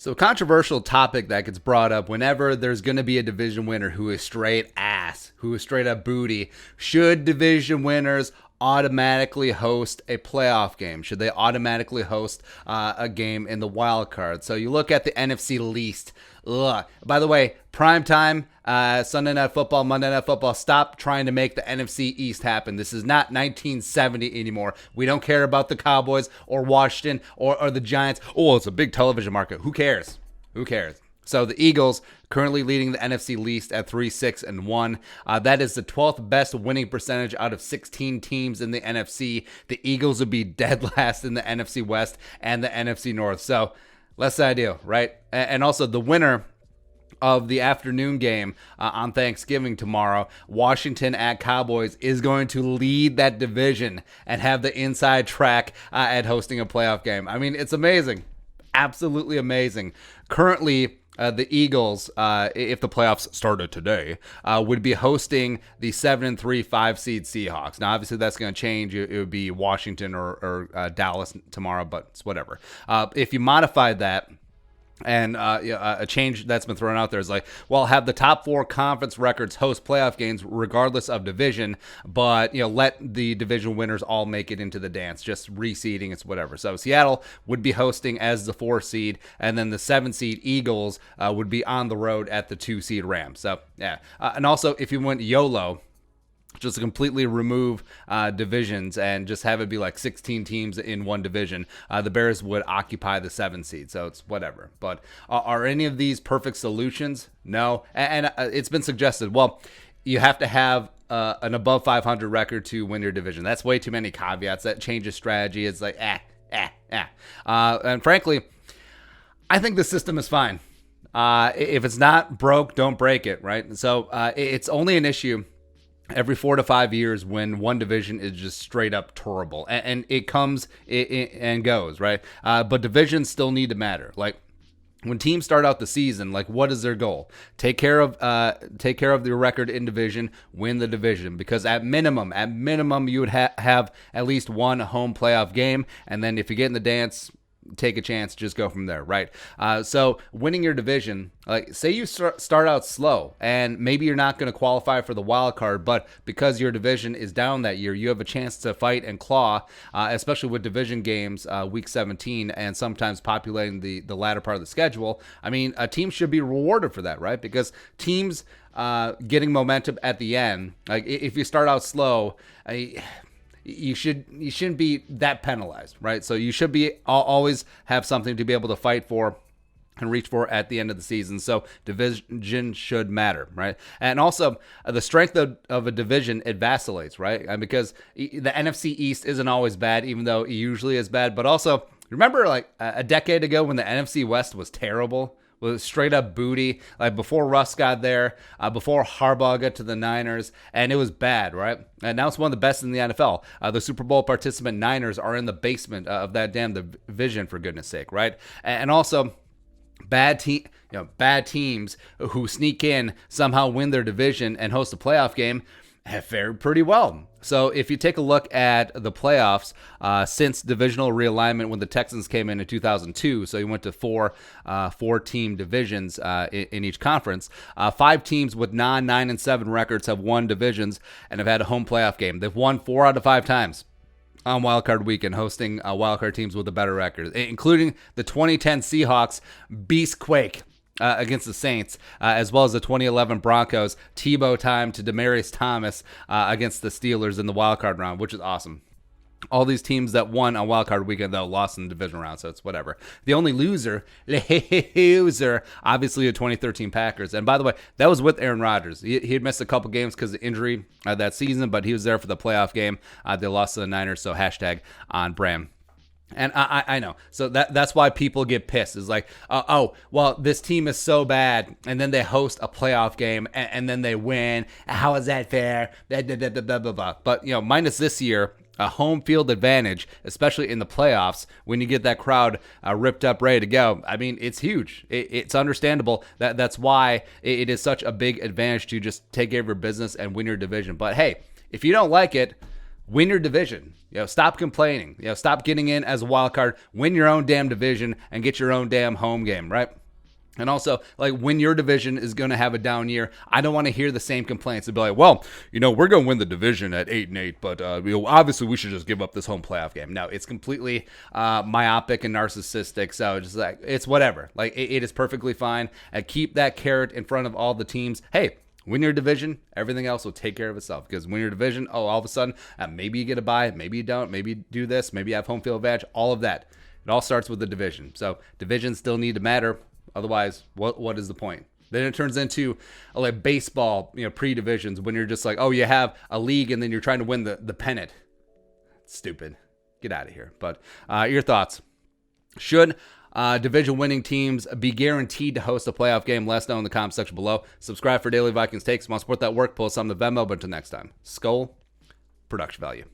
So, a controversial topic that gets brought up whenever there's going to be a division winner who is straight ass, who is straight up booty. Should division winners automatically host a playoff game? Should they automatically host a game in the wild card? So, you look at the NFC East. Ugh. By the way, prime time, Sunday Night Football, Monday Night Football, stop trying to make the NFC East happen. This is not 1970 anymore. We don't care about the Cowboys or Washington or the Giants. Oh, it's a big television market. Who cares? Who cares? So the Eagles currently leading the NFC East at 3-6-1. That is the 12th best winning percentage out of 16 teams in the NFC. The Eagles would be dead last in the NFC West and the NFC North. So less than ideal, right? And also the winner of the afternoon game on Thanksgiving tomorrow, Washington at Cowboys, is going to lead that division and have the inside track at hosting a playoff game. I mean, it's amazing. Absolutely amazing. Currently, the Eagles, if the playoffs started today, would be hosting the 7-3 5-seed Seahawks. Now, obviously, that's going to change. It would be Washington or Dallas tomorrow, but it's whatever. If you modified that, and a change that's been thrown out there is like, well, have the top four conference records host playoff games regardless of division, but let the division winners all make it into the dance. Just reseeding, it's whatever. So Seattle would be hosting as the 4 seed, and then the 7 seed Eagles would be on the road at the 2 seed Rams. So yeah, and also if you went YOLO, just completely remove divisions and just have it be like 16 teams in one division, the Bears would occupy the 7 seed. So it's whatever. But are any of these perfect solutions? No. And it's been suggested, well, you have to have an above 500 record to win your division. That's way too many caveats. That changes strategy. It's like, and frankly, I think the system is fine. If it's not broke, don't break it, right? So it's only an issue every 4 to 5 years when one division is just straight up terrible, and it comes and goes, right? But divisions still need to matter. Like when teams start out the season, like what is their goal? Take care of their record in division, win the division, because at minimum you would have at least one home playoff game, and then if you get in the dance, take a chance, just go from there, right? So winning your division, like say you start out slow and maybe you're not going to qualify for the wild card, but because your division is down that year, you have a chance to fight and claw, especially with division games week 17 and sometimes populating the latter part of the schedule. I mean, a team should be rewarded for that, right? Because teams getting momentum at the end, like if you start out slow, you shouldn't be that penalized, right? So you should be always have something to be able to fight for and reach for at the end of the season. So division should matter, right? And also the strength of a division, it vacillates, right? Because the NFC East isn't always bad, even though it usually is bad. But also remember like a decade ago when the NFC West was terrible? Was straight up booty, like before Russ got there, before Harbaugh got to the Niners, and it was bad, right? And now it's one of the best in the NFL. The Super Bowl participant Niners are in the basement of that damn division, for goodness sake, right? And also, bad teams who sneak in, somehow win their division and host a playoff game have fared pretty well. So if you take a look at the playoffs since divisional realignment when the Texans came in 2002, so you went to four-team divisions in each conference, 5 teams with 9-7 records have won divisions and have had a home playoff game. They've won 4 out of 5 times on wildcard weekend, hosting wildcard teams with a better record, including the 2010 Seahawks Beastquake against the Saints, as well as the 2011 Broncos Tebow time to Demaryius Thomas against the Steelers in the wildcard round, which is awesome. All these teams that won on wildcard weekend, though, lost in the division round, so it's whatever. The only loser, obviously the 2013 Packers. And by the way, that was with Aaron Rodgers. He had missed a couple games because of injury that season, but he was there for the playoff game. They lost to the Niners, so hashtag on brand. And I know. So that's why people get pissed. It's like, well, this team is so bad, and then they host a playoff game, and then they win. How is that fair? Blah, blah, blah, blah, blah, blah. But, minus this year, a home field advantage, especially in the playoffs, when you get that crowd ripped up, ready to go. I mean, it's huge. It's understandable. That's why it is such a big advantage to just take care of your business and win your division. But, hey, if you don't like it, win your division. Stop complaining. Stop getting in as a wild card. Win your own damn division and get your own damn home game, right? And also, like, when your division is going to have a down year, I don't want to hear the same complaints. It'd be like, well, we're going to win the division at 8-8, but obviously we should just give up this home playoff game. No, it's completely myopic and narcissistic. So just like, it's whatever. Like, it is perfectly fine. And keep that carrot in front of all the teams. Hey, win your division, everything else will take care of itself. Because win your division, all of a sudden, maybe you get a bye, maybe you don't, maybe you do this, maybe you have home field advantage, all of that. It all starts with the division. So divisions still need to matter. Otherwise, what is the point? Then it turns into like baseball, pre-divisions, when you're just like, oh, you have a league and then you're trying to win the pennant. Stupid. Get out of here. But your thoughts. Should division winning teams be guaranteed to host a playoff game? Let us know in the comment section below. Subscribe for daily Vikings takes. Want to support that work? Pull us on the Venmo. But until next time, Skull, production value.